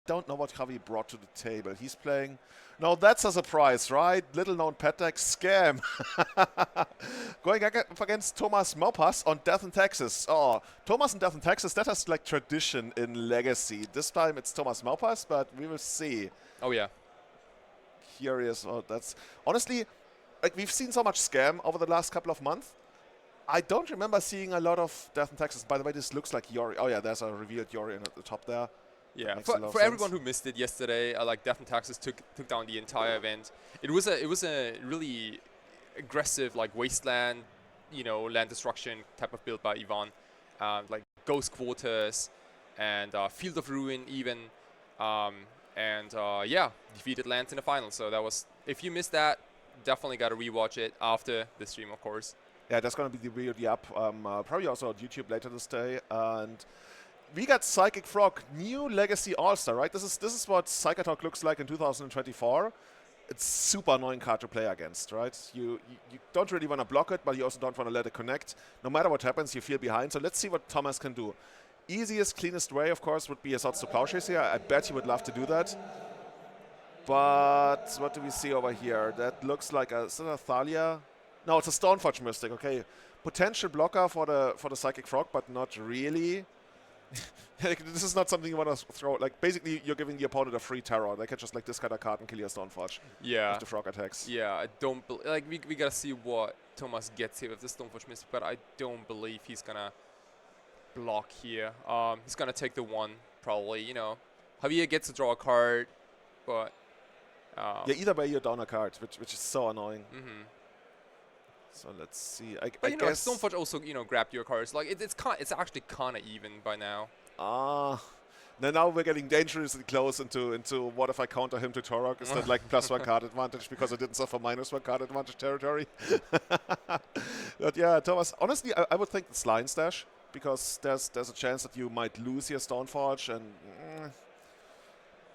don't know what Javi brought to the table. He's playing. No, that's a surprise, right? Little known pet deck scam. Going up against Thomas Maupas on Death in Texas. Oh, Thomas and Death in Texas, that has like tradition in Legacy. This time it's Thomas Maupas, but we will see. Oh, yeah. Curious. Oh, that's honestly, like we've seen so much scam over the last couple of months. I don't remember seeing a lot of Death in Texas. By the way, this looks like Yori. Oh yeah, there's a revealed Yori at the top there. Yeah, for everyone who missed it yesterday, like Death in Texas took down the entire event. It was a really aggressive like wasteland, land destruction type of build by Ivan, like Ghost Quarters and Field of Ruin even, yeah, defeated lands in the final. So that was, if you missed that, definitely got to rewatch it after the stream, of course. Yeah, that's gonna be the VOD up, probably also on YouTube later this day. And we got Psychic Frog, new Legacy All-Star, right? This is what Psychotalk looks like in 2024. It's super annoying card to play against, right? You don't really want to block it, but you also don't want to let it connect. No matter what happens, you feel behind. So let's see what Thomas can do. Easiest, cleanest way, of course, would be a Swords to Plowshares here. I bet he would love to do that. But what do we see over here? That looks like is it a Thalia? No, it's a Stoneforge Mystic. Okay, potential blocker for the Psychic Frog, but not really. This is not something you want to throw. Like basically, you're giving the opponent a free terror. They can just like discard a card and kill your Stoneforge. Yeah. With the Frog attacks. Yeah, I don't like we gotta see what Thomas gets here with the Stoneforge Mystic, but I don't believe he's gonna block here. He's gonna take the one probably. Javier gets to draw a card, but yeah, either way you're down a card, which is so annoying. Mm-hmm. So let's see. I guess Stoneforge also grabbed your cards. Like it's actually kind of even by now. Now we're getting dangerously close into what if I counter him to Torok? Is that like +1 card advantage because I didn't suffer -1 card advantage territory? But yeah, Thomas. Honestly, I would think it's Line Stash because there's a chance that you might lose your Stoneforge and.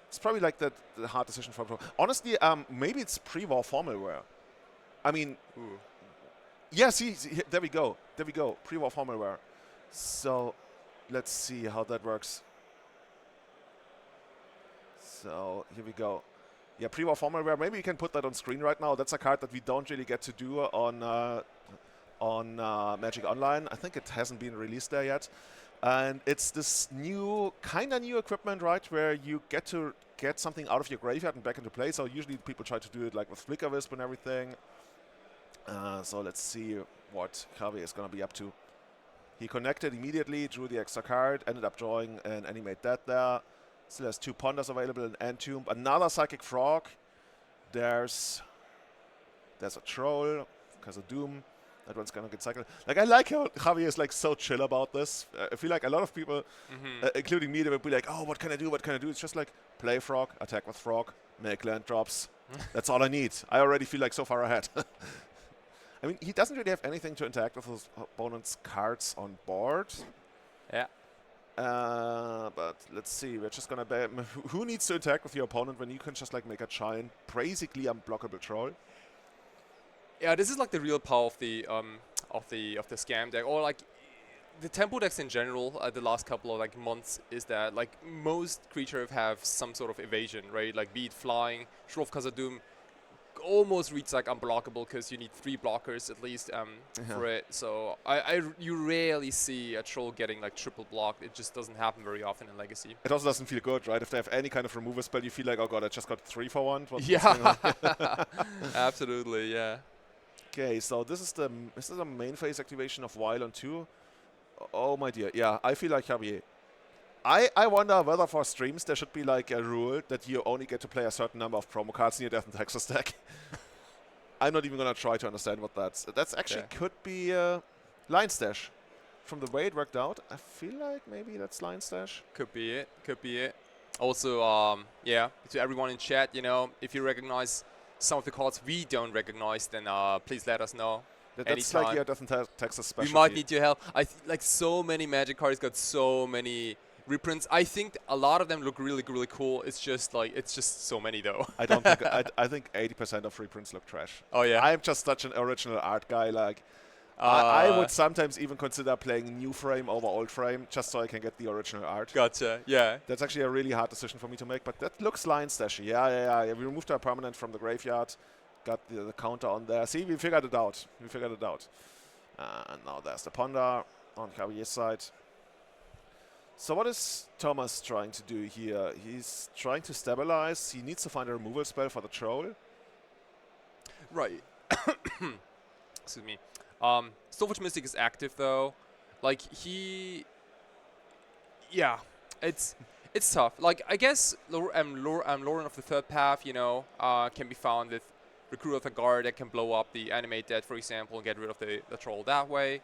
It's probably like the hard decision for him. Honestly, maybe it's pre-war formalware. I mean. Ooh. Yeah, see, there we go. There we go. Pre-war formalware. So, let's see how that works. So, here we go. Yeah, pre-war formalware. Maybe you can put that on screen right now. That's a card that we don't really get to do on Magic Online. I think it hasn't been released there yet. And it's this kind of new equipment, right, where you get to get something out of your graveyard and back into play. So, usually people try to do it like with Flicker Wisp and everything. So let's see what Javier is going to be up to. He connected immediately, drew the extra card, ended up drawing an Animate Dead there. Still has 2 Ponders available, an Entomb, another Psychic Frog. There's a Troll, because of Doom. That one's going to get cycled. Like, I like how Javier is like so chill about this. I feel like a lot of people, including me, they would be like, oh, what can I do? What can I do? It's just like, play Frog, attack with Frog, make land drops. That's all I need. I already feel like so far ahead. I mean, he doesn't really have anything to interact with his opponent's cards on board. Yeah. But let's see. We're just gonna. Who needs to interact with your opponent when you can just like make a giant, basically unblockable troll? Yeah, this is like the real power of the scam deck, or like the tempo decks in general. The last couple of like months is that like most creatures have some sort of evasion, right? Like be it flying, Shroff Khazad-dûm almost reads like unblockable because you need 3 blockers at least for it. So you rarely see a troll getting like triple blocked. It just doesn't happen very often in Legacy. It also doesn't feel good, right? If they have any kind of removal spell, you feel like, oh god, I just got 3 for 1. Yeah, absolutely, yeah. Okay, so this is the main phase activation of Wild on 2. Oh my dear, yeah, I feel like Javier. I wonder whether for streams there should be like a rule that you only get to play a certain number of promo cards in your Death and Texas deck. I'm not even going to try to understand what that's actually could be Line Stash. From the way it worked out, I feel like maybe that's Line Stash. Could be it. Could be it. Also, yeah, to everyone in chat, if you recognize some of the cards we don't recognize, then please let us know. That's like your Death and Texas specialty. We might need your help. Like so many Magic cards got so many reprints. I think a lot of them look really, really cool. It's just so many though. I don't think I think 80% of reprints look trash. Oh yeah. I'm just such an original art guy. Like, I would sometimes even consider playing new frame over old frame just so I can get the original art. Gotcha. Yeah. That's actually a really hard decision for me to make, but that looks line stashy. Yeah. We removed our permanent from the graveyard. Got the counter on there. See, we figured it out. And now there's the Ponder on Javier's side. So what is Thomas trying to do here? He's trying to stabilize. He needs to find a removal spell for the troll. Right. Excuse me. Stoneforge Mystic is active though. Like yeah, it's tough. Like I guess Lauren of the Third Path, can be found with Recruit of the Guard that can blow up the Animate Dead, for example, and get rid of the troll that way.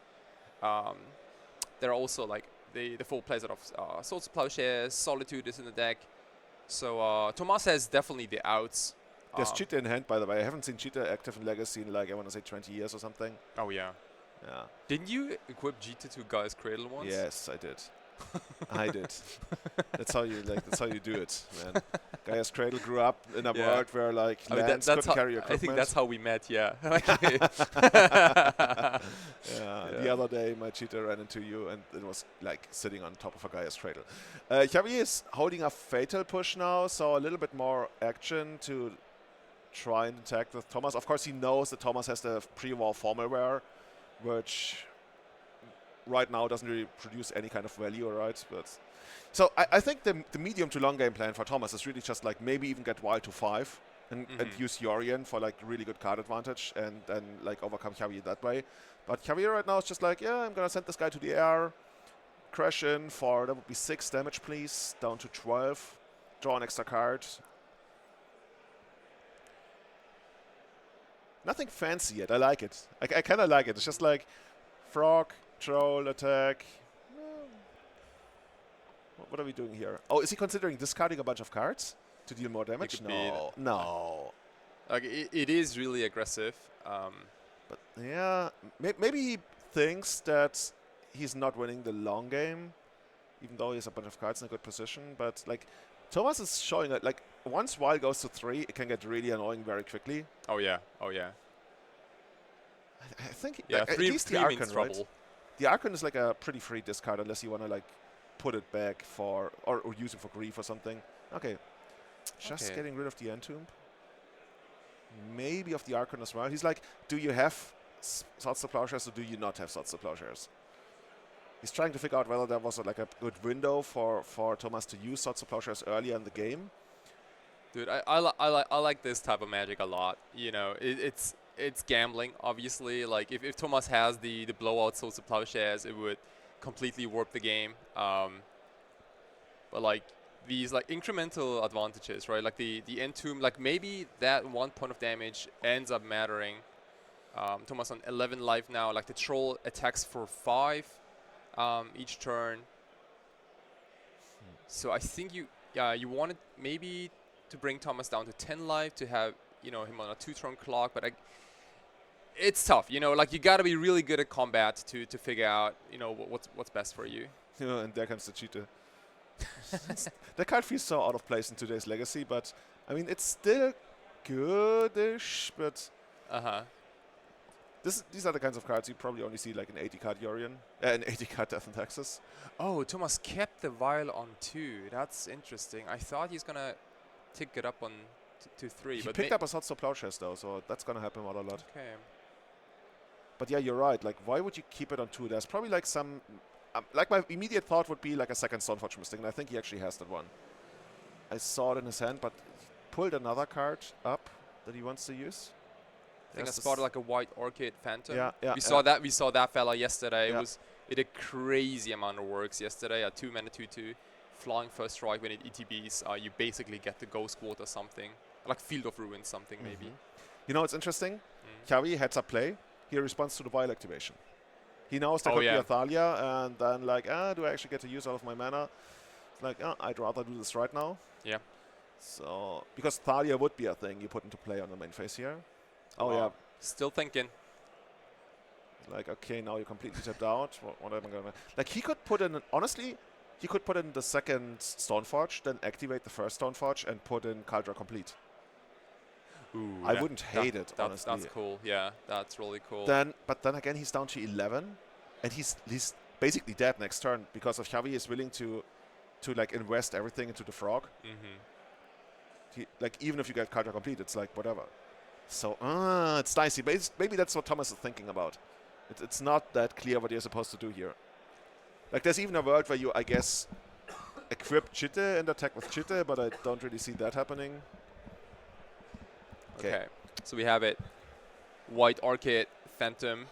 There are also like the full playset of Swords of Plowshares, Solitude is in the deck. So Tomas has definitely the outs. There's Cheetah in hand, by the way. I haven't seen Cheetah active in Legacy in like, I want to say 20 years or something. Oh, yeah. Yeah. Didn't you equip Cheetah to Gaia's Cradle once? Yes, I did. I did. That's how you do it, man. Gaia's Cradle grew up in a world where like lands couldn't carry equipment. I think that's how we met, yeah. The other day my Cheetah ran into you and it was like sitting on top of a Gaia's Cradle. Javier is holding a Fatal Push now, so a little bit more action to try and attack with Thomas. Of course, he knows that Thomas has the pre-war Formalware, which right now doesn't really produce any kind of value, right? But so I think the medium to long game plan for Thomas is really just like maybe even get Wild to 5 and use Yorion for like really good card advantage and then like overcome Javier that way. But Javier right now is just like, yeah, I'm gonna send this guy to the air, crash in for, that would be 6 damage, please, down to 12, draw an extra card. Nothing fancy yet. I like it. I kind of like it. It's just like frog, troll, attack. What are we doing here? Oh, is he considering discarding a bunch of cards to deal more damage? No. Like it is really aggressive. But yeah, maybe he thinks that he's not winning the long game, even though he has a bunch of cards in a good position. But like Thomas is showing that like once Wild goes to 3, it can get really annoying very quickly. Oh yeah. I think at least the Archon, right? The Archon is like a pretty free discard unless you want to like put it back for or use it for grief or something. Okay. Just getting rid of the Entomb. Maybe of the Archon as well. He's like, do you have Swords of Plowshares or do you not have Swords of Plowshares? He's trying to figure out whether there was like a good window for Thomas to use Swords of Plowshares earlier in the game. Dude, I like this type of Magic a lot. It's gambling, obviously. Like if Thomas has the blowout Swords of Plowshares, it would completely warp the game. But like these like incremental advantages, right? Like the Entomb, like maybe that 1 point of damage ends up mattering. Thomas on 11 life now. Like the troll attacks for 5 each turn. So I think you wanted maybe to bring Thomas down to 10 life to have him on a 2-turn clock, but it's tough. Like you got to be really good at combat to figure out what's best for you. And there comes the Cheetah. That card feels so out of place in today's Legacy, but I mean it's still goodish. But these are the kinds of cards you probably only see like an 80-card Yorion, an 80-card Death and Taxes. Oh, Thomas kept the Vial on 2. That's interesting. I thought he's gonna tick it up on to 3. He picked up a Swords of Plowshares though, so that's gonna help him out a lot. Okay. But yeah, you're right. Like, why would you keep it on 2? There's probably like some. Like my immediate thought would be like a second Stoneforge Mystic, and I think he actually has that one. I saw it in his hand, but he pulled another card up that he wants to use. I think I spotted like a White Orchid Phantom. Yeah. We saw that fella yesterday. It did a crazy amount of works yesterday. A 2-mana 2/2, flying first strike when it ETBs. You basically get the Ghost Quad or something, like Field of Ruins, something maybe. It's interesting. Javi heads up play. He responds to the Vial activation. He knows there could be a Thalia, and then like, do I actually get to use all of my mana? It's like, I'd rather do this right now. Yeah. So, because Thalia would be a thing you put into play on the main phase here. Oh, yeah. Still thinking. Like, okay, now you're completely tapped out. What am I going to... Like, he could put in... Honestly, he could put in the second Stoneforge, then activate the first Stoneforge, and put in Caldra Complete. Ooh, I wouldn't hate it, honestly. That's cool. Yeah, that's really cool. But then again, he's down to 11, and he's basically dead next turn because of Javier is willing to like invest everything into the frog. Like even if you get card complete, it's like whatever. So it's dicey. Maybe that's what Thomas is thinking about. It's not that clear what you're supposed to do here. Like there's even a world where you, I guess, equip Chitte and attack with Chitte, but I don't really see that happening. Okay, so we have it. White Arcade Phantom.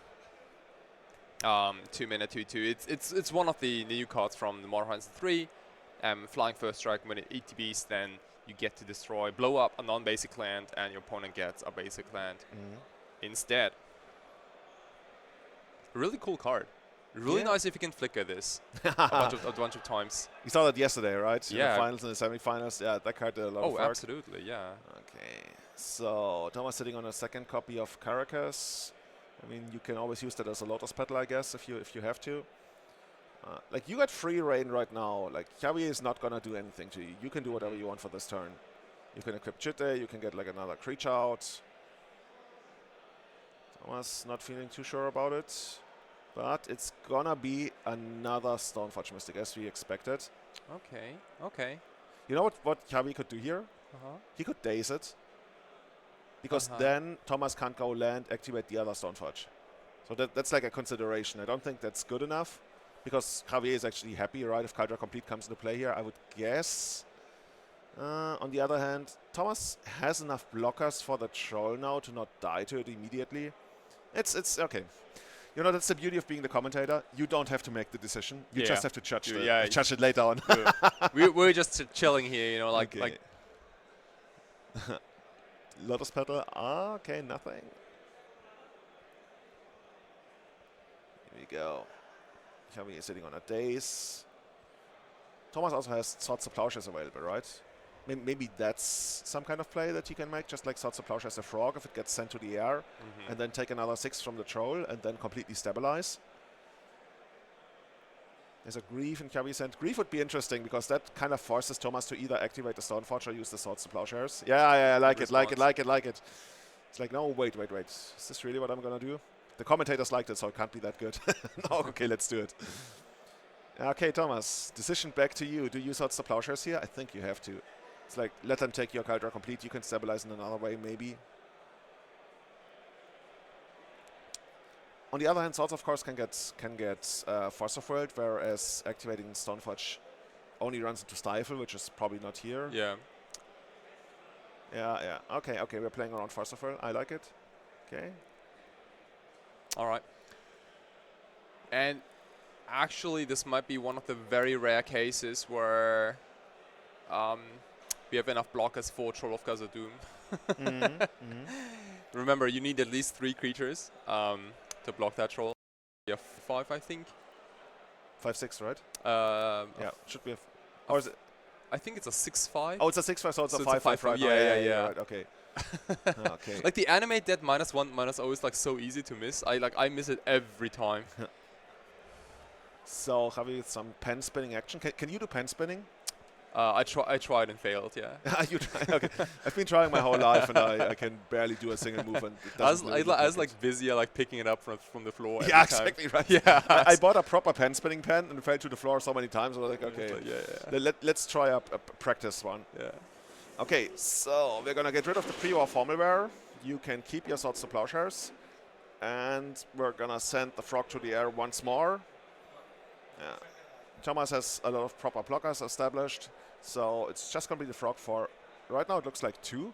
2-mana 2/2. It's one of the new cards from the Modern Horizon 3. Flying first strike when it ETBs, then you get to destroy, blow up a non-basic land, and your opponent gets a basic land instead. Really cool card. Really nice if you can flicker this a bunch of times. You saw that yesterday, right? Yeah. In the finals and the semifinals. Yeah, that card did a lot of work. Oh, absolutely, yeah. Okay. So Thomas sitting on a second copy of Caracas. I mean, you can always use that as a Lotus Petal, I guess, if you have to. Like you got free reign right now. Like Javier is not gonna do anything to you. You can do whatever you want for this turn. You can equip Chitte. You can get like another creature out. Thomas not feeling too sure about it. But it's gonna be another Stoneforge Mystic, as we expected. Okay. You know what Javi could do here? He could daze it. Because then Thomas can't go land, activate the other Stoneforge. So that's like a consideration. I don't think that's good enough. Because Javier is actually happy, right? If Kaldra Complete comes into play here, I would guess. On the other hand, Thomas has enough blockers for the troll now to not die to it immediately. It's okay. You know, that's the beauty of being the commentator. You don't have to make the decision. You just have to judge judge it later on. We're just chilling here, you know, like Lotus Petal. Okay, nothing. Here we go. Javier is sitting on a daze. Thomas also has Swords of Plowshares available, right? Maybe that's some kind of play that he can make, just like Swords of Plowshares a frog if it gets sent to the air, and then take another 6 from the troll and then completely stabilize. There's a Grief in Javier's hand. Grief would be interesting because that kind of forces Thomas to either activate the Stoneforge or use the Swords of Plowshares. Yeah, I like it. It's like, no, wait. Is this really what I'm going to do? The commentators liked it, so it can't be that good. No, okay, let's do it. Okay, Thomas, decision back to you. Do you use Swords of Plowshares here? I think you have to. It's like, let them take your Kaldra Complete. You can stabilize in another way, maybe. On the other hand, Swords, of course, can get Force of World, whereas activating Stoneforge only runs into Stifle, which is probably not here. Yeah. Yeah. Okay, we're playing around Force of World. I like it. Okay. All right. And actually, this might be one of the very rare cases where we have enough blockers for Troll of Khazad-dûm. Remember, you need at least 3 creatures to block that troll. You have 5, I think. 5/6, right? Yeah, should be. Or is it? I think it's a 6/5. Oh, it's a 6/5, so it's a 5/5, right? Yeah. Right, okay. Okay. Like the animate that -1/-0 is like so easy to miss. I miss it every time. So Javi, some pen spinning action. Can you do pen spinning? I tried and failed. Yeah. You tried. Okay. I've been trying my whole life, and I can barely do a single move. And I was like busy, like picking it up from the floor. Yeah, exactly right. Yeah. I bought a proper pen spinning pen and it fell to the floor so many times. I was like, okay, let's try a practice one. Yeah. Okay, so we're gonna get rid of the pre-war formalware. You can keep your Swords of Plowshares, and we're gonna send the frog to the air once more. Yeah. Thomas has a lot of proper blockers established, so it's just gonna be the frog for right now. It looks like 2.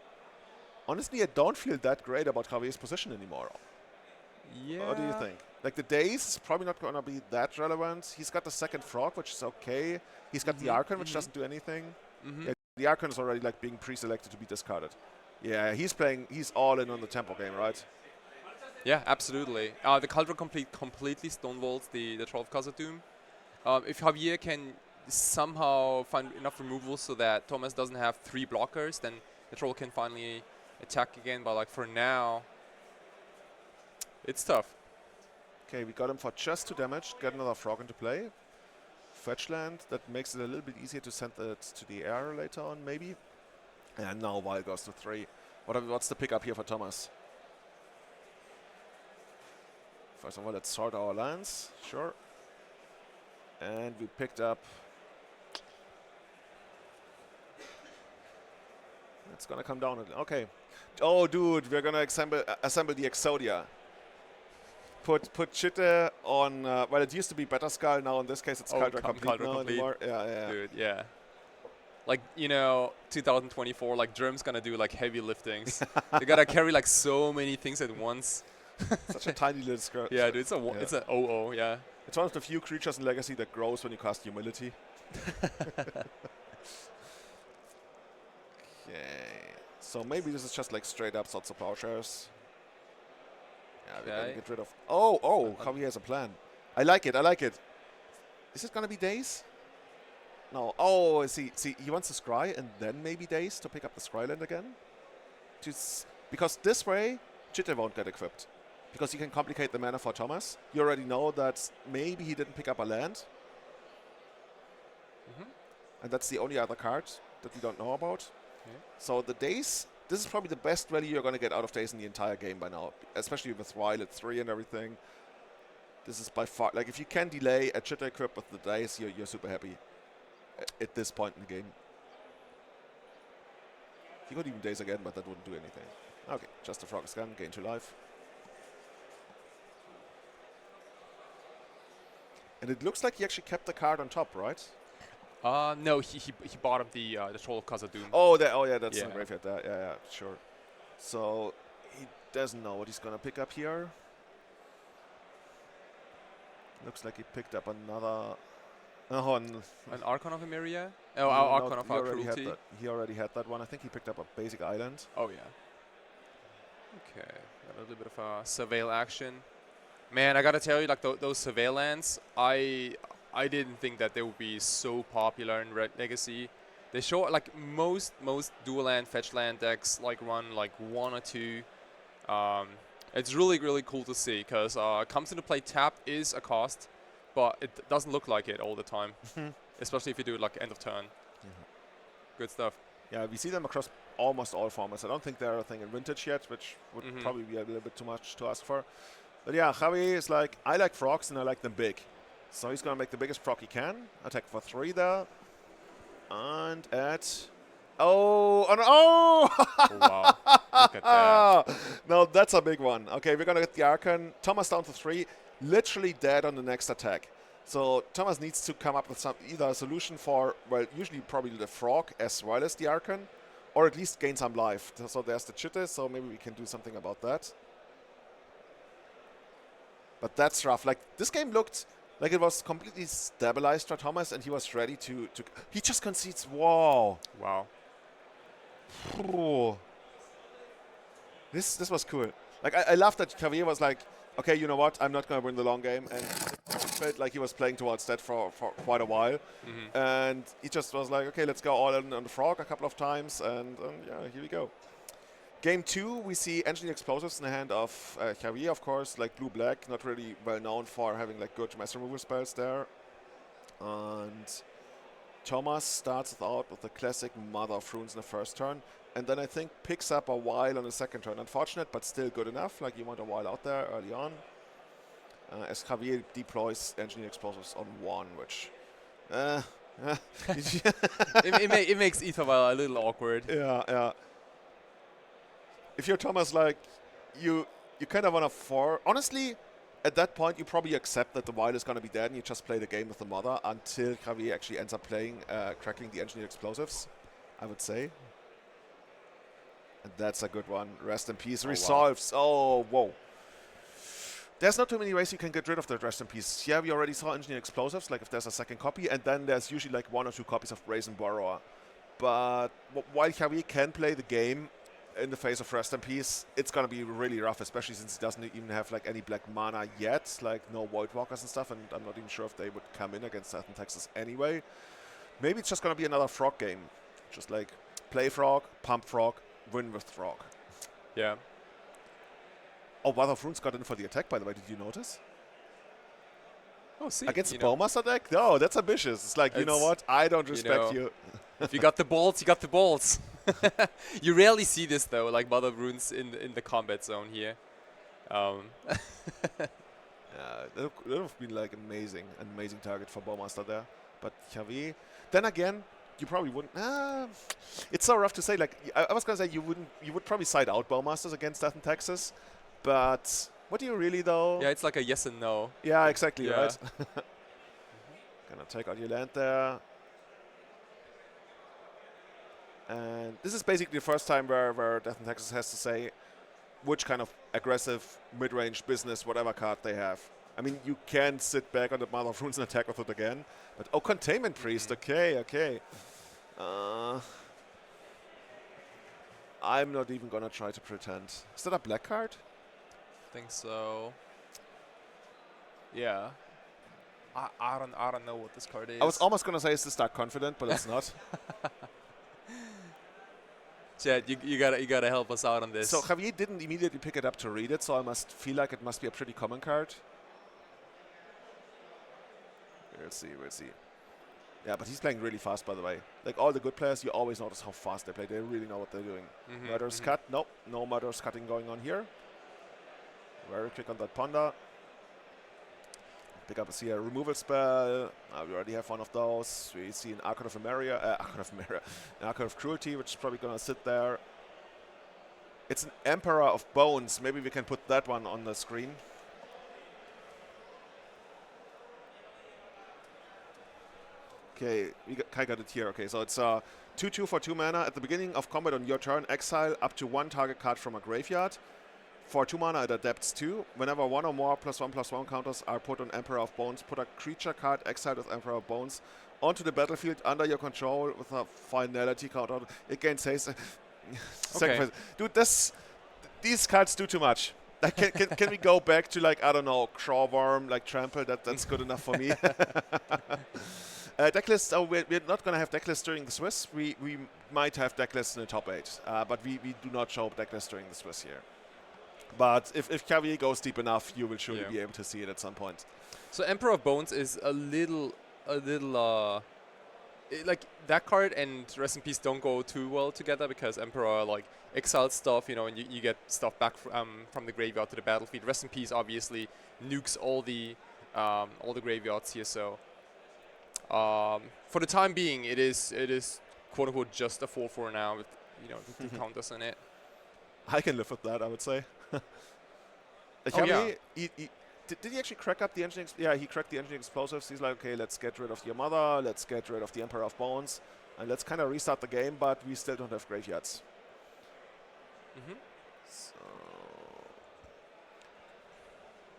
Honestly, I don't feel that great about Javier's position anymore. Yeah. What do you think? Like the daze is probably not gonna be that relevant. He's got the second frog, which is okay. He's got the Archon, which doesn't do anything. Yeah, the Archon is already like being pre-selected to be discarded. Yeah, he's all in on the tempo game, right? Yeah, absolutely. The Kaldra Complete completely stonewalls the Troll of Khazad-dûm. If Javier can somehow find enough removals so that Thomas doesn't have 3 blockers, then the Troll can finally attack again. But like for now, it's tough. Okay, we got him for just 2 damage. Get another frog into play. Fetch land. That makes it a little bit easier to send it to the air later on, maybe. And now Wild goes to 3. What's the pickup here for Thomas? First of all, let's sort our lands. Sure. And we picked up... It's going to come down. Okay. Oh, dude, we're going to assemble the Exodia. Put Chitte on... well, it used to be Better Skull. Now, in this case, it's Caldra Complete now anymore. Yeah. Dude, yeah. Like, 2024, like, Germ's going to do, like, heavy liftings. They got to carry, like, so many things at once. Such a tiny little skirt. Yeah, dude, it's an OO, yeah. It's one of the few creatures in Legacy that grows when you cast Humility. Okay. So maybe this is just like straight up sorts of plowshares. Yeah, we're gonna get rid of... Oh, Javier has a plan. I like it. Is it gonna be Days? No. Oh, see, he wants to scry and then maybe Days to pick up the Scryland again? Because this way, Chitte won't get equipped. Because you can complicate the mana for Thomas. You already know that maybe he didn't pick up a land. And that's the only other card that we don't know about. Okay. So the Days, this is probably the best value you're going to get out of Days in the entire game by now. Especially with Wild at 3 and everything. This is by far, like if you can delay a Chitte equip with the Days, you're super happy at this point in the game. You could even Days again, but that wouldn't do anything. Okay, just a Frog Scan, gain 2 life. And it looks like he actually kept the card on top, right? No, he bottomed the Troll of Khazad-dûm. Oh, yeah, that's in the graveyard there. Yeah, sure. So he doesn't know what he's gonna pick up here. Looks like he picked up another. An Archon of Emeria? Oh, Archon of our Cruelty. He already had that one. I think he picked up a basic island. Oh yeah. Okay, got a little bit of a surveil action. Man, I gotta tell you, like those surveil lands, I didn't think that they would be so popular in Red Legacy. They show like most dual land fetch land decks like run like 1 or 2. It's really cool to see because comes into play tapped is a cost, but it doesn't look like it all the time, especially if you do it like end of turn. Good stuff. Yeah, we see them across almost all formats. I don't think they're a thing in Vintage yet, which would probably be a little bit too much to ask for. But yeah, Javier is like, I like frogs and I like them big. So he's going to make the biggest frog he can. Attack for 3 there. And at... Oh! Wow. Look at that. No, that's a big one. Okay, we're going to get the Archon. Thomas down to 3. Literally dead on the next attack. So Thomas needs to come up with either a solution for, well, usually probably the frog as well as the Archon. Or at least gain some life. So there's the Chitte, so maybe we can do something about that. But that's rough. Like, this game looked like it was completely stabilized for Thomas, and he was ready to he just concedes. Whoa. Wow. Oh. This was cool. Like, I love that Javier was like, okay, you know what? I'm not going to win the long game. And it felt like he was playing towards that for quite a while. And he just was like, okay, let's go all in on the frog a couple of times. And yeah, here we go. Game 2, we see Engineered Explosives in the hand of Javier, of course, like blue-black, not really well known for having like good mass removal spells there. And Thomas starts out with the classic Mother of Runes in the first turn, and then I think picks up a while on the second turn. Unfortunate, but still good enough, like you want a while out there early on. As Javier deploys Engineered Explosives on 1, which... it makes Etherwell a little awkward. Yeah. If you're Thomas, like, you kind of want to honestly, at that point, you probably accept that the Wild is going to be dead and you just play the game with the Mother until Javier actually ends up cracking the Engineered Explosives, I would say. And that's a good one. Rest in peace. Resolves. Wow. Oh, whoa. There's not too many ways you can get rid of that Rest in Peace. Yeah, we already saw Engineered Explosives, like if there's a second copy, and then there's usually like 1 or 2 copies of Brazen Borrower. But while Javier can play the game in the face of Rest in Peace, it's going to be really rough, especially since he doesn't even have like any black mana yet, like no Voidwalkers and stuff, and I'm not even sure if they would come in against certain Texas anyway. Maybe it's just going to be another frog game. Just like play frog, pump frog, win with frog. Yeah. Oh, Mother of Runes got in for the attack, by the way. Did you notice? Oh, see. Against the Bowmaster deck? No, that's ambitious. It's like, you know what? I don't respect you. If you got the bolts, you got the bolts. You rarely see this though, like Mother of Runes in the combat zone here. Um, Yeah, that would have been like an amazing target for Bowmaster there. But Javier, then again, you probably wouldn't. It's so rough to say. Like I was gonna say, you would probably side out Bowmasters against Death in Texas, but what do you really though? yeah, it's like a yes and no. Yeah, exactly Yeah. right. Gonna take out your land there. And this is basically the first time where Death in Texas has to say which kind of aggressive mid-range business, whatever card they have. I mean, you can sit back on the Mother of Runes and attack with it again. But, oh, Containment Priest, okay, okay. I'm not even going to try to pretend. Is that a black card? Think so. Yeah. I don't know what this card is. I was almost going to say, is this Dark Confident, but it's not. Chad, you gotta help us out on this. So Javier didn't immediately pick it up to read it, so I must feel like it must be a pretty common card. We'll see, we'll see. Yeah, but he's playing really fast, by the way. Like all the good players, you always notice how fast they play. They really know what they're doing. Murderous cut. Nope, no murderous cutting going on here. Very quick on that ponder. Pick up a removal spell. We already have one of those. We see an Archon of Emeria, an Archon of Cruelty, which is probably going to sit there. It's an Emperor of Bones. Maybe we can put that one on the screen. Okay, I got it here. Okay, so it's 2/2 for 2 mana. At the beginning of combat on your turn, exile up to 1 target card from a graveyard. For 2 mana, it adapts 2. Whenever 1 or more +1/+1 counters are put on Emperor of Bones, put a creature card exiled with Emperor of Bones onto the battlefield under your control with a finality counter. It gains haste. Okay. Dude, these cards do too much. Like, can we go back to, like, I don't know, Crawworm, like Trample? That's good enough for me. Decklists, we're not going to have decklists during the Swiss. We might have decklists in the top 8, but we do not show decklists during the Swiss here. But if Javier goes deep enough, you will surely be able to see it at some point. So Emperor of Bones is a little like that card and Rest in Peace don't go too well together because Emperor like exiles stuff, you know, and you get stuff back from the graveyard to the battlefield. Rest in Peace obviously nukes all the graveyards here. So for the time being, it is quote unquote just a 4/4 now with the 2 counters in it. I can live with that, I would say. Yeah. Did he actually crack up the engineering? Yeah, he cracked the engineering explosives. He's like, okay, let's get rid of your mother, let's get rid of the Emperor of Bones, and let's kind of restart the game, but we still don't have graveyards. So,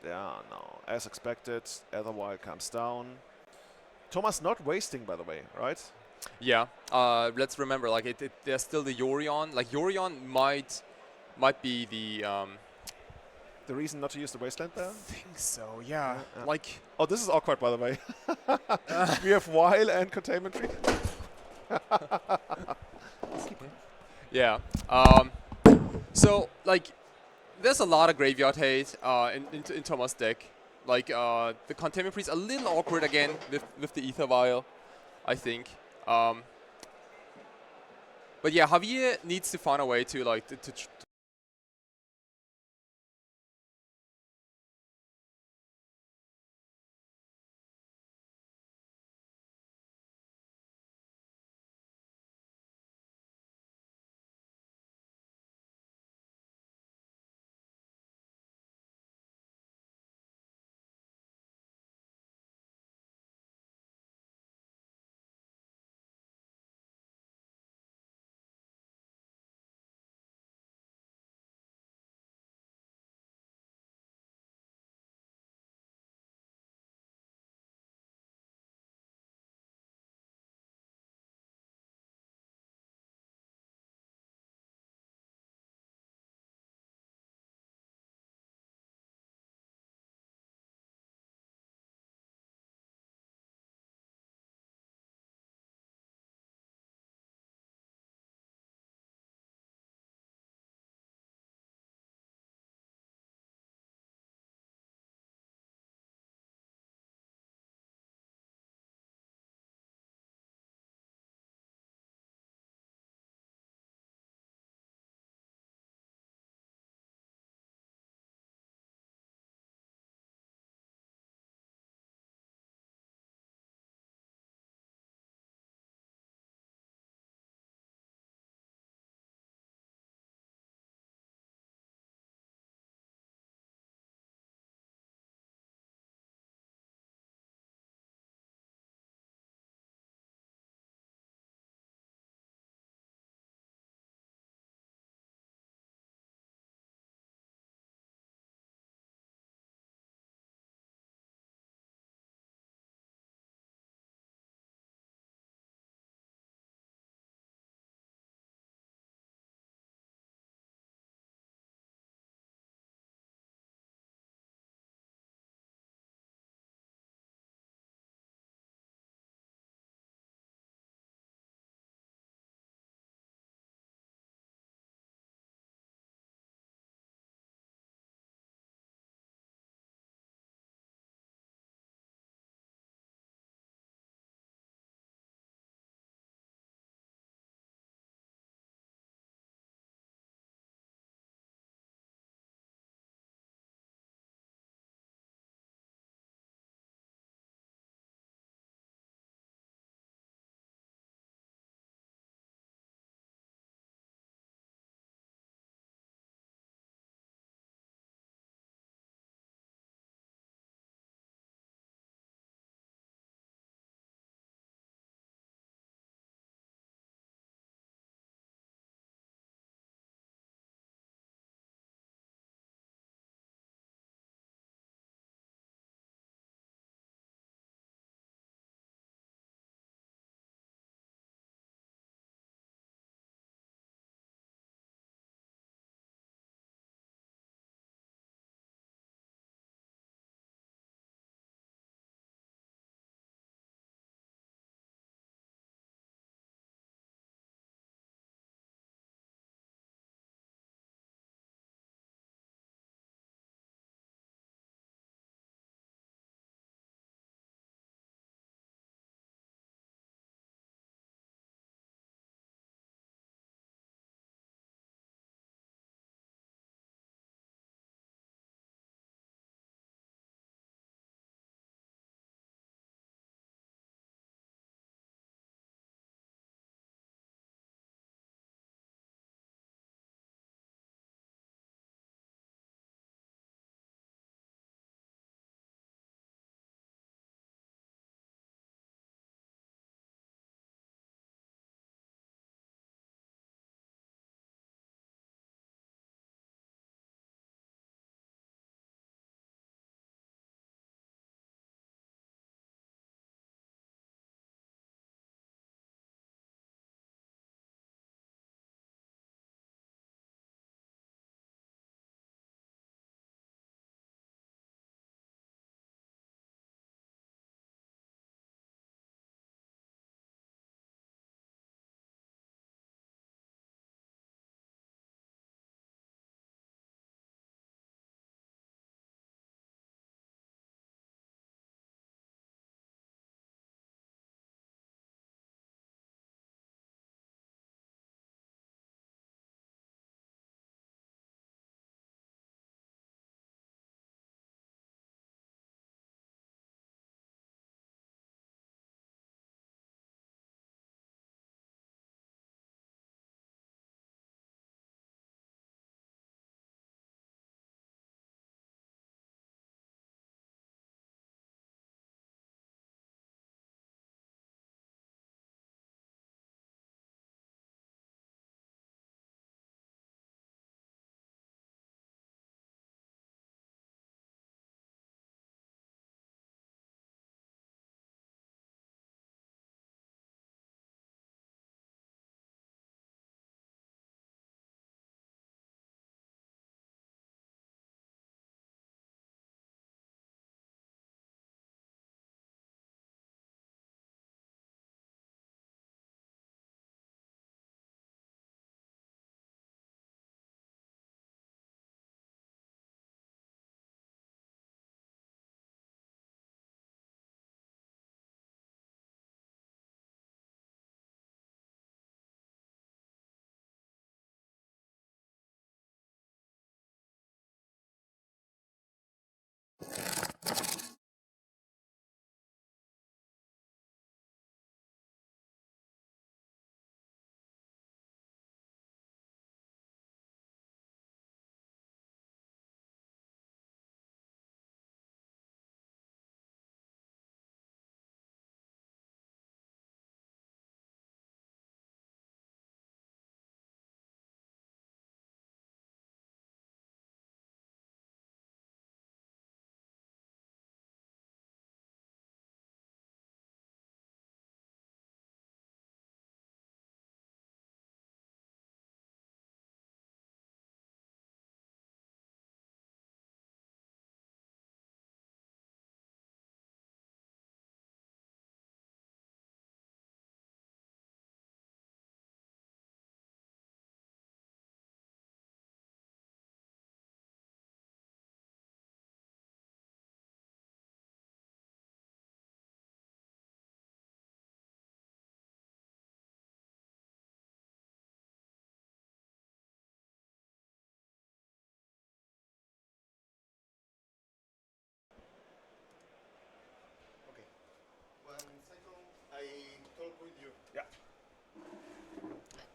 yeah, no. As expected, Etherwild comes down. Thomas not wasting, by the way, right? Yeah. Let's remember, like, there's still the Yorion. Like, Yorion might be the reason not to use the wasteland there? I think so, yeah. Like, oh, this is awkward, by the way. We have Weil and Containment Tree. yeah. So, like, there's a lot of graveyard hate in Thomas' deck. Like, the Containment Priest a little awkward again with the Ether Vial, I think. But yeah, Javier needs to find a way to like to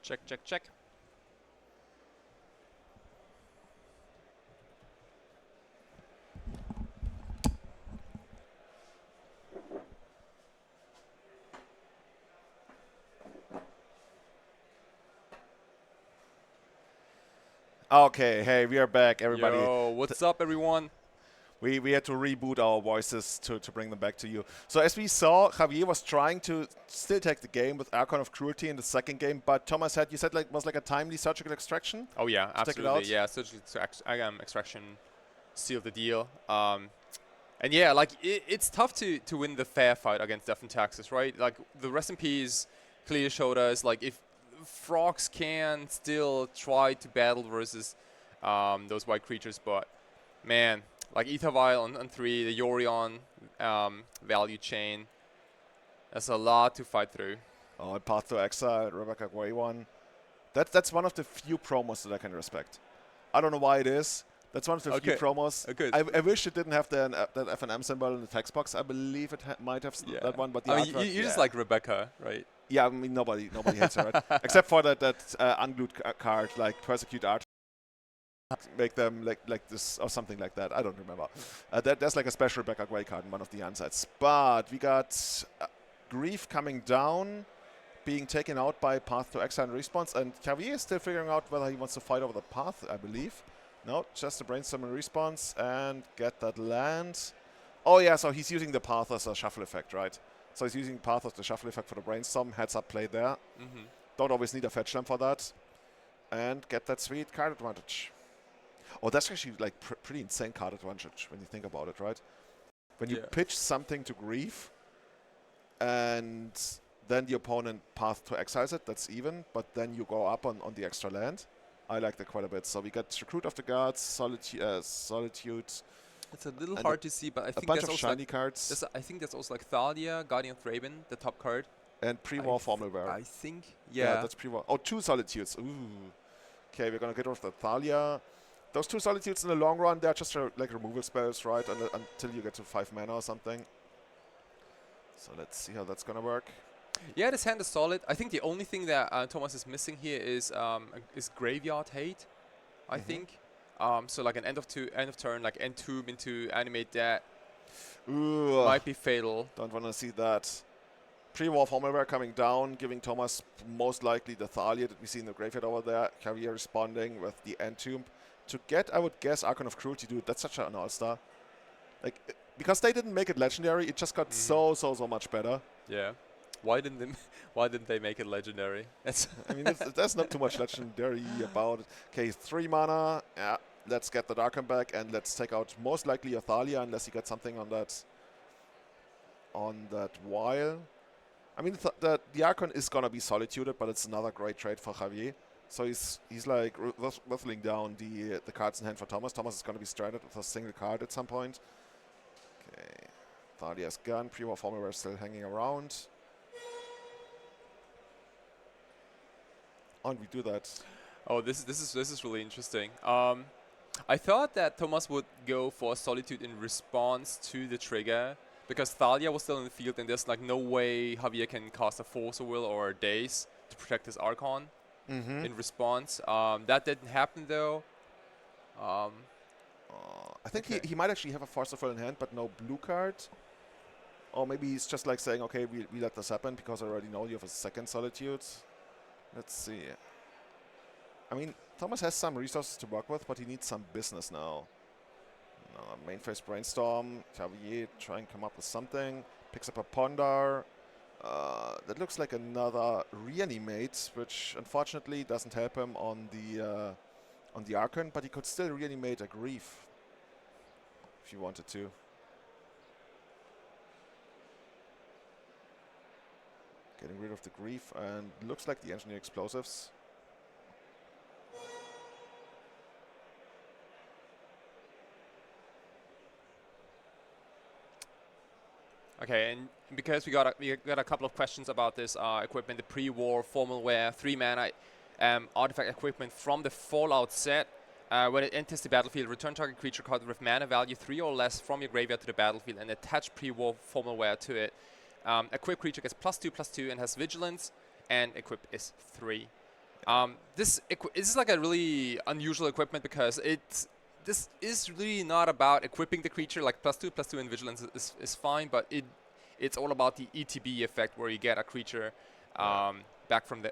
Check, check, check. Okay, hey, we are back, everybody. Yo, what's up, everyone? We had to reboot our voices to bring them back to you. So as we saw, Javier was trying to still take the game with Archon of Cruelty in the second game, but Thomas had, you said, like was like a timely surgical extraction? Oh yeah, take it absolutely. out? Yeah, surgical extraction sealed the deal. And yeah, like it's tough to win the fair fight against Death and Taxes, right? Like the recipes clearly showed us, like if frogs can still try to battle versus those white creatures, but man, like Ether Vial on 3, the Yorion value chain, that's a lot to fight through. Oh, and Path to Exile, Rebecca Gray one. That's one of the few promos that I can respect. I don't know why it is. That's one of the few promos. Good. I wish it didn't have that FNM symbol in the text box. I believe it might have that one, but the artwork, you just like Rebecca, right? Yeah, I mean nobody hates her, right? Except for that unglued card, like Persecute Art. Make them like this or something like that. I don't remember. There's like a special Rebecca Gray card in one of the unsets. But we got Grief coming down, being taken out by Path to Exile and Response, and Javier is still figuring out whether he wants to fight over the Path, I believe. No, just a Brainstorm and Response and get that land. Oh yeah, so he's using the Path as a shuffle effect, right? So he's using Path as the shuffle effect for the Brainstorm. Heads up play there. Don't always need a fetch land for that. And get that sweet card advantage. Oh, that's actually like pretty insane card advantage when you think about it, right? When you pitch something to Grief and then the opponent Path to Exiles it, that's even, but then you go up on the extra land. I like that quite a bit. So we got Recruit of the Gods, Solitude. It's a little hard to see, but I think a bunch that's of also shiny cards. I think that's also like Thalia, Guardian of Thraben, the top card. And pre-war Formalware. I think, yeah. That's pre-war. Oh, 2 Solitudes. Ooh. Okay, we're going to get rid of the Thalia. Those 2 Solitudes in the long run, they're just like removal spells, right? Until you get to 5 mana or something. So let's see how that's going to work. Yeah, this hand is solid. I think the only thing that Thomas is missing here is Graveyard Hate, I think. So like an end of turn, like Entomb into Animate that might be fatal. Don't want to see that. Pre-war Formalware coming down, giving Thomas most likely the Thalia that we see in the graveyard over there. Javier responding with the Entomb. To get, I would guess, Archon of Cruelty, dude. That's such an all-star. Like, because they didn't make it legendary, it just got so much better. Yeah. Why didn't they make it legendary? I mean, there's not too much legendary about it. Okay, 3 mana. Yeah, let's get the Archon back and let's take out most likely a Thalia unless you get something on that while. I mean, the Archon is gonna be solituded, but it's another great trade for Javier. So he's like whittling down the cards in hand for Thomas. Thomas is gonna be stranded with a single card at some point. Okay, Thalia's gone. Pre-war Formalware still hanging around. Oh, and we do that. Oh, this is really interesting. I thought that Thomas would go for Solitude in response to the trigger, because Thalia was still in the field, and there's like no way Javier can cast a Force of Will or a Daze to protect his Archon in response. That didn't happen though. I think he might actually have a Force of Will in hand, but no blue card. Or maybe he's just like saying, okay, we let this happen because I already know you have a second Solitude. Let's see. I mean, Thomas has some resources to work with, but he needs some business now. Main phase Brainstorm. Javier try and come up with something. Picks up a Ponder. That looks like another Reanimate, which unfortunately doesn't help him on the Archon, but he could still reanimate a Grief if you wanted to. Getting rid of the Grief, and looks like the Engineer Explosives. Okay, and because we got a couple of questions about this equipment, the pre-war Formalware 3 mana artifact equipment from the Fallout set. When it enters the battlefield, return target creature card with mana value 3 or less from your graveyard to the battlefield and attach pre-war Formalware to it. Equip creature gets +2/+2 and has Vigilance, and equip is 3. This is like a really unusual equipment because this is really not about equipping the creature. Like +2/+2 in vigilance is fine, but it's all about the ETB effect where you get a creature back from the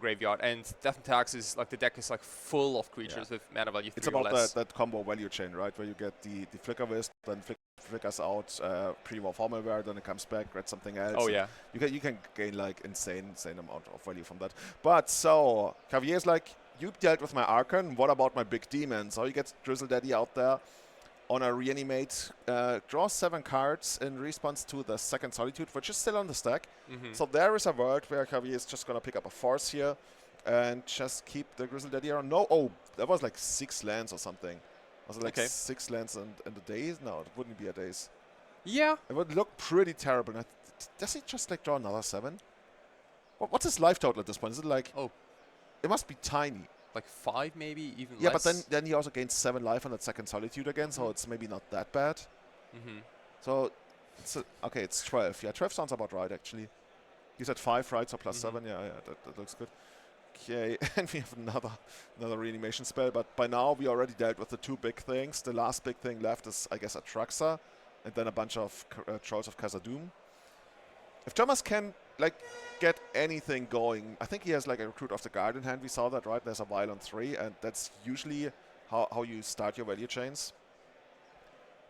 graveyard. And Death and Tax is like the deck is like full of creatures with mana value 3 It's or about less. that combo value chain, right? Where you get the Flicker Wisp, then flickers out pre-war Formalware, then it comes back, grabs something else. Oh yeah. You can gain like insane amount of value from that. But so Javier's like, you dealt with my Archon. What about my big demon? So he gets Drizzle Daddy out there on a reanimate, draws 7 cards in response to the second Solitude, which is still on the stack. So there is a world where Javier is just gonna pick up a Force here and just keep the Grizzle Daddy around. No, oh, that was like 6 lands or something. Was it like 6 lands in the days? No, it wouldn't be a days. Yeah. It would look pretty terrible. Now, does he just like draw another 7? What's his life total at this point? Is it like... Oh. It must be tiny. Like 5 maybe, even yeah, less. but then he also gains 7 life on that second Solitude again, so it's maybe not that bad. So, okay, it's 12. Yeah, 12 sounds about right, actually. He's at 5, right? So +7. Yeah, that looks good. Okay, and we have another reanimation spell, but by now we already dealt with the 2 big things. The last big thing left is, I guess, Atraxa, and then a bunch of Trolls of Khazad-dûm. If Thomas can like get anything going, I think he has like a Recruit of the Guard in hand. We saw that, right? There's a Vial on 3, and that's usually how you start your value chains.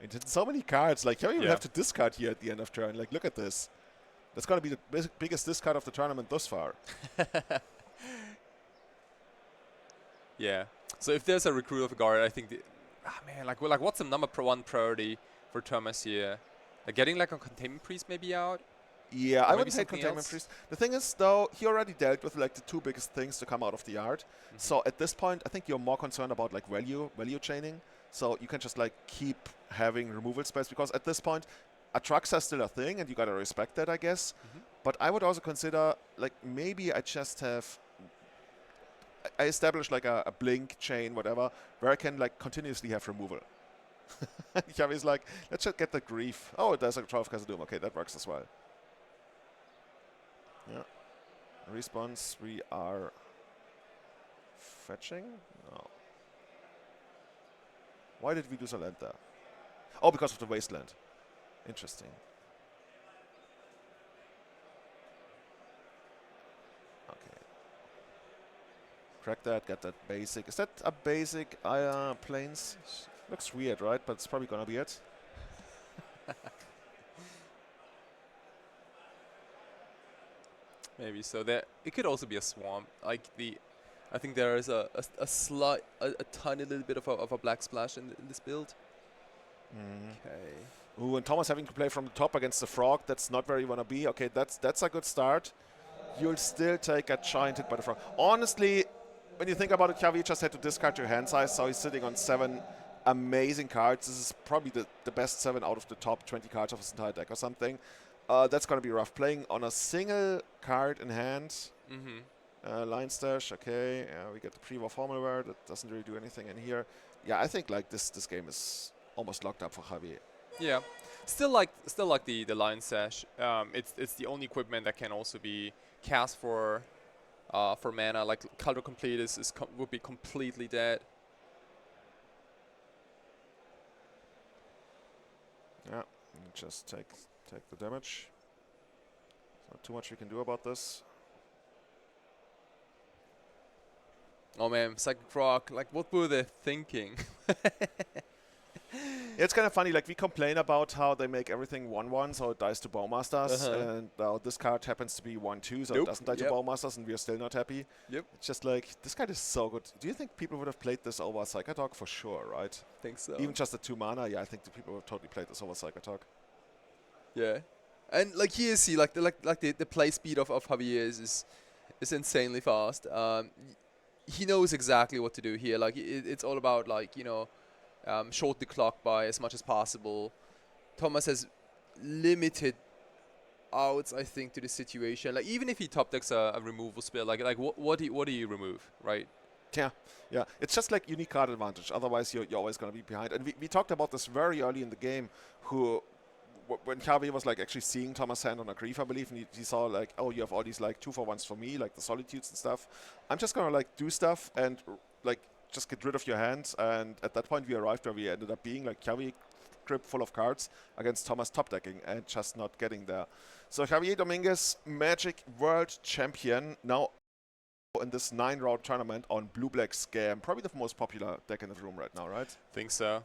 And so many cards, like you even have to discard here at the end of turn. Like, look at this. That's gonna be the biggest discard of the tournament thus far. Yeah. So if there's a Recruit of the Guard, I think man, like what's the number 1 priority for Thomas here? Like getting like a Containment Priest maybe out? Yeah, I wouldn't say Containment Priest. The thing is, though, he already dealt with like the 2 biggest things to come out of the yard. So at this point, I think you're more concerned about like value chaining. So you can just like keep having removal spells, because at this point, Atraxa is still a thing, and you gotta respect that, I guess. But I would also consider like maybe I just have I establish like a blink chain, whatever, where I can like continuously have removal. Javier's like, let's just get the grief. Oh, there's a Troll of Khazad-dûm. Okay, that works as well. Yeah. Response, we are fetching? No. Why did we do so land there? Oh, because of the wasteland. Interesting. Okay. Crack that, get that basic. Is that a basic planes? Looks weird, right? But it's probably gonna be it. Maybe so. There, it could also be a swamp. Like I think there is a tiny little bit of a black splash in this build. Okay. Ooh, and Thomas having to play from the top against the frog. That's not where you wanna be. Okay, that's a good start. You'll still take a giant hit by the frog. Honestly, when you think about it, Javier just had to discard your hand size, so he's sitting on 7 amazing cards. This is probably the best 7 out of the top 20 cards of his entire deck or something. That's going to be rough. Playing on a single card in hand. Line Stash, okay. We get the pre-war Formalware. That doesn't really do anything in here. Yeah, I think like this game is almost locked up for Javier. Yeah. Still like the Line Stash. It's the only equipment that can also be cast for mana. Like Color Complete would be completely dead. Yeah, just take the damage. Not too much we can do about this. Oh man, Psychic Frog, like what were they thinking? It's kind of funny, like we complain about how they make everything 1/1, so it dies to Bowmasters, and now this card happens to be 1/2, so it doesn't die to Bowmasters, and we are still not happy. It's just like, this card is so good. Do you think people would have played this over Psychotalk? For sure, right? I think so. Even just the 2 mana, yeah, I think the people would have totally played this over Psychotalk. Yeah. And like here, see, like the play speed of Javier is insanely fast. He knows exactly what to do here. Like it's all about like, you know, short the clock by as much as possible. Thomas has limited outs, I think, to the situation. Like even if he top decks a removal spell, like what do you remove, right? Yeah. It's just like unique card advantage. Otherwise, you're always going to be behind. And we talked about this very early in the game. when Javier was like actually seeing Thomas' hand on a grief, I believe, and he saw like, oh, you have all these like 2-for-1s for me, like the solitudes and stuff. I'm just gonna like do stuff and like just get rid of your hands. And at that point, we arrived where we ended up being like Javier grip full of cards against Thomas top decking and just not getting there. So Javier Dominguez, Magic World Champion, now in this 9-round tournament on Blue-Black Scam, probably the most popular deck in the room right now, right? Think so.